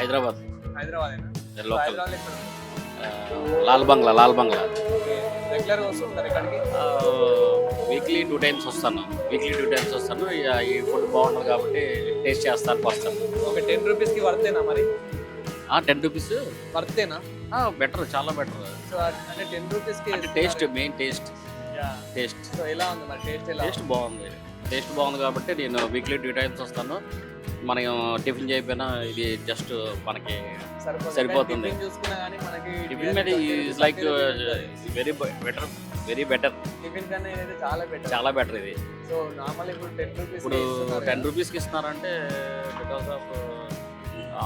Hyderabad. హైదరాబాదేనా? Local. Hyderabad ఎక్కడ? లాల్ బంగ్లా. Regular వస్తుంటారు ఇక్కడికి? వీక్లీ 2 times వస్తాను. ఇక ఈ ఫుడ్ బాగుంటుంది కాబట్టి టేస్ట్ చేస్తాను వస్తాను. ఓకే, 10 రూపీస్కి వర్తేనా మరి? 10 రూపీస్ వర్తేనా? బెటర్, చాలా బెటర్. సో అంటే 10 రూపీస్కి అంటే టేస్ట్, మెయిన్ టేస్ట్. సో ఎలా ఉంది మరి టేస్ట్? టేస్ట్ బాగుంది కాబట్టి నేను వీక్లీ 2 times వస్తాను. మనం టిఫిన్ చేయకపోయినా ఇది జస్ట్ మనకి సరిపోతుంది. చూసుకున్నా కానీ మనకి టిఫిన్ మీద is like very better. Tiffin కన్నా ఇది చాలా బెటర్ ఇది. సో నార్మల్ ఇప్పుడు 10 రూపీస్కి ఇస్తున్నారంటే బికాస్ ఆఫ్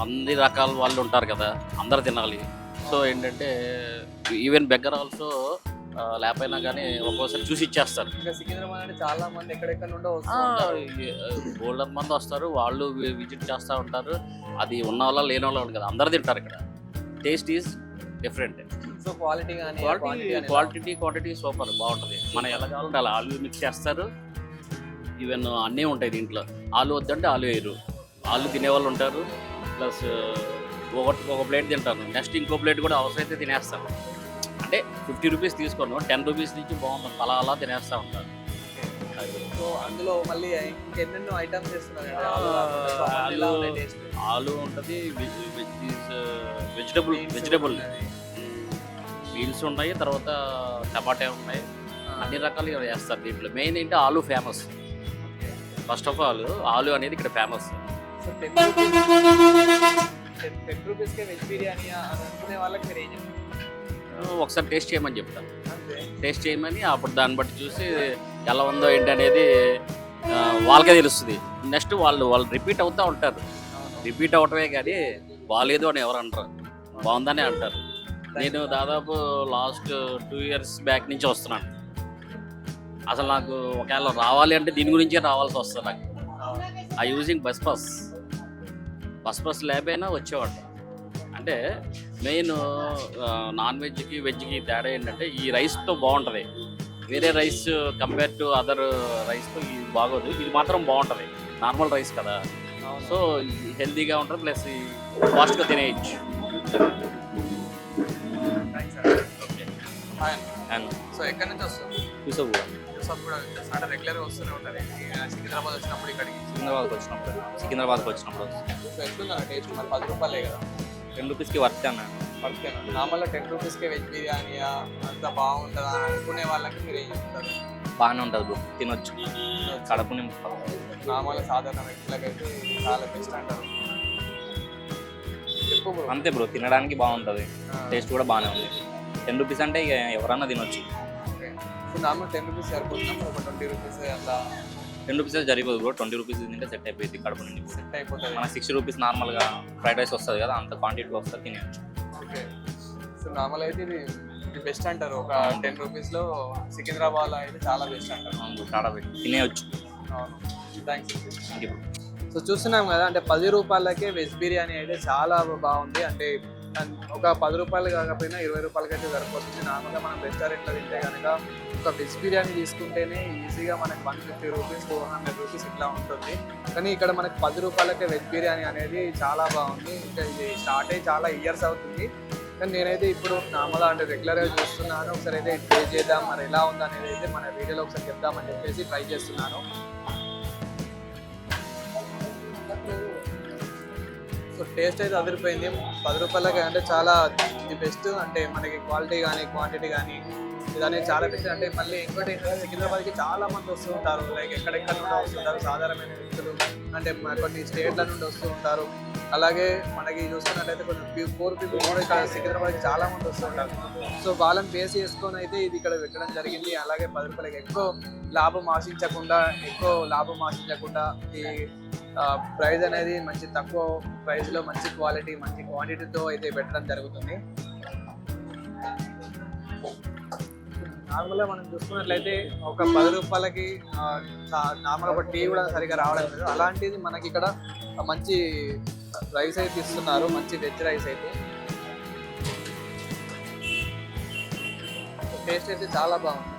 అన్ని రకాల వాళ్ళు ఉంటారు కదా, అందరు తినాలి. సో ఏంటంటే ఈవెన్ బెగ్గర్ ఆల్సో లేకపోయినా కానీ ఒక్కోసారి చూసి ఇచ్చేస్తారు. ఇంకా సికింద్రాబాద్ అంటే చాలా మంది ఎక్కడెక్కడ నుండో గోల్డెన్ మంది వస్తారు, వాళ్ళు విజిట్ చేస్తూ ఉంటారు. అది ఉన్న వాళ్ళ లేని వాళ్ళు కదా, అందరు తింటారు ఇక్కడ. Taste is different. So quality quantity super బాగుంటుంది. మనం ఎలా కావాలంటే అలా ఆలు మిక్స్ చేస్తారు. ఈవెన్ అన్నీ ఉంటాయి దీంట్లో. ఆలు వద్దంటే ఆలు వేయరు, ఆలు తినేవాళ్ళు ఉంటారు. ప్లస్ ఒక ప్లేట్ తింటాను, నెక్స్ట్ ఇంకో ప్లేట్ కూడా అవసరమైతే తినేస్తాను. అంటే 50 రూపీస్ తీసుకోను, 10 రూపీస్ నుంచి బాగుంటుంది, అలా తినేస్తూ ఉంటాను. సో అందులో మళ్ళీ ఇంకెన్నెన్నో ఐటమ్స్ చేస్తున్నారు. ఆలు ఉంటుంది, వెజిటబుల్ మీల్స్ ఉన్నాయి, తర్వాత టమాటా ఉన్నాయి, అన్ని రకాలుగా చేస్తారు దీంట్లో. మెయిన్ ఏంటి ఆలు ఫేమస్. ఫస్ట్ ఆఫ్ ఆలు అనేది ఇక్కడ ఫేమస్. సో 10 రూపీస్కే వెజ్ బిర్యానీ అనుకునే వాళ్ళకి మీరు ఏం చెప్తారు? ఒకసారి టేస్ట్ చేయమని చెప్తాను. టేస్ట్ చేయమని అప్పుడు దాన్ని బట్టి చూసి ఎలా ఉందో ఏంటి అనేది వాళ్ళకే తెలుస్తుంది. నెక్స్ట్ వాళ్ళు రిపీట్ అవుతూ ఉంటారు. రిపీట్ అవటమే కానీ బాగాలేదు అని ఎవరు అంటారు, బాగుందని అంటారు. నేను దాదాపు లాస్ట్ 2 years బ్యాక్ నుంచి వస్తున్నాను. అసలు నాకు ఒకవేళ రావాలి అంటే దీని గురించే రావాల్సి వస్తుంది. నాకు ఐ యూజింగ్ బస్ పాస్ లేకపోయినా వచ్చేవాడు. అంటే మెయిన్ నాన్ వెజ్కి వెజ్కి తేడా ఏంటంటే ఈ రైస్తో బాగుంటుంది. వేరే రైస్ కంపేర్ టు అదర్ రైస్తో ఇది బాగోదు, ఇది మాత్రం బాగుంటుంది. నార్మల్ రైస్ కదా, సో హెల్తీగా ఉంటుంది, ప్లస్ ఫాస్ట్గా తినేయచ్చు. సో ఎక్కడి నుంచి వస్తాం? చూసావు అంటే రెగ్యులర్గా వస్తూనే ఉంటారు సికింద్రాబాద్ వచ్చినప్పుడు ఇక్కడికి? సికింద్రాబాద్కి వచ్చినప్పుడు సో ఎట్లుందా టేస్ట్? మరి 10 రూపాయలే కదా, 10 రూపీస్కి వర్త్ అన్న. నార్మల్గా 10 రూపీస్కే వెజ్ బిర్యానీ అంత బాగుంటుందా అనుకునే వాళ్ళకి మీరు ఏం చెప్తారు? బాగానే ఉంటుంది బ్రో, తినొచ్చు, కడుపు నార్మల్గా సాధారణ వ్యక్తులకైతే చాలా బెస్ట్ అంటారు. అంతే బ్రో, తినడానికి బాగుంటుంది, టేస్ట్ కూడా బాగానే ఉంది. 10 రూపీస్ అంటే ఇక ఎవరన్నా తినొచ్చు. ఓకే, సో నార్మల్ 10 రూపీస్ సరిపోతుందా? ఒక 20 రూపీస్ అట్లా? 10 రూపీస్ సరిపోదు బ్రో, 20 రూపీస్ తింటే సెట్ అయిపోయింది, కడుపు నుండి సెట్ అయిపోతుంది. మన 60 రూపీస్ నార్మల్గా ఫ్రైడ్ రైస్ వస్తుంది కదా, అంత క్వాంటిటీ వస్తుంది, తినేయచ్చు. ఓకే, సో నార్మల్ అయితే ఇది బెస్ట్ అంటారు. ఒక 10 రూపీస్లో సికింద్రాబాద్లో అయితే చాలా బెస్ట్ అంటారు. చాలా బెస్ట్, తినేయచ్చు. అవును, థ్యాంక్స్. Thank you. సో చూస్తున్నాం కదా, అంటే 10 రూపాయలకే వెజ్ బిర్యానీ అయితే చాలా బాగుంది. అంటే ఒక 10 రూపాయలు కాకపోయినా 20 రూపాయలకి అయితే సరిపోతుంది. నార్మల్గా మనం రెస్టారెంట్లో తింటే కనుక ఒక వెజ్ బిర్యానీ తీసుకుంటేనే ఈజీగా మనకి 150 రూపీస్ 200 రూపీస్ ఇట్లా ఉంటుంది. కానీ ఇక్కడ మనకి 10 రూపాయలకే వెజ్ బిర్యానీ అనేది చాలా బాగుంది. ఇంకా ఇది స్టార్ట్ అయ్యి చాలా ఇయర్స్ అవుతుంది. కానీ నేనైతే ఇప్పుడు నార్మల్గా అంటే రెగ్యులర్గా చూస్తున్నాను. ఒకసారి అయితే ట్రై చేద్దాం, మరి ఎలా ఉంది అనేది అయితే మన వీడియోలో ఒకసారి చెప్దామని చెప్పేసి ట్రై చేస్తున్నాను. సో టేస్ట్ అయితే అదిరిపోయింది. 10 రూపాయలకి అంటే చాలా ఇది బెస్ట్. అంటే మనకి క్వాలిటీ కానీ క్వాంటిటీ కానీ ఇదనేది చాలా బెస్ట్. అంటే మళ్ళీ ఇంకోటి ఏంటంటే సికింద్రాబాద్కి చాలా మంది వస్తూ ఉంటారు, లైక్ ఎక్కడెక్కడ నుండి వస్తుంటారు సాధారణమైన వ్యక్తులు, అంటే కొన్ని స్టేట్ల నుండి వస్తూ ఉంటారు. అలాగే మనకి చూస్తున్నట్టయితే కొన్ని పూర్ పీపుల్ కూడా ఇక్కడ సికింద్రాబాద్కి చాలా మంది వస్తూ ఉంటారు. సో వాళ్ళని బేస్ చేసుకొని అయితే ఇది ఇక్కడ పెట్టడం జరిగింది. అలాగే 10 రూపాయలకి ఎక్కువ లాభం ఆశించకుండా ఈ ప్రైస్ అనేది మంచి తక్కువ ప్రైస్లో మంచి క్వాలిటీ మంచి క్వాంటిటీతో అయితే పెట్టడం జరుగుతుంది. నార్మల్గా మనం చూసుకున్నట్లయితే ఒక 10 రూపాయలకి నార్మల్ ఒక టీ కూడా సరిగ్గా రావడం లేదు. అలాంటిది మనకి ఇక్కడ మంచి రైస్ అయితే ఇస్తున్నారు, మంచి వెజ్ రైస్ అయితే. టేస్ట్ అయితే చాలా బాగుంది.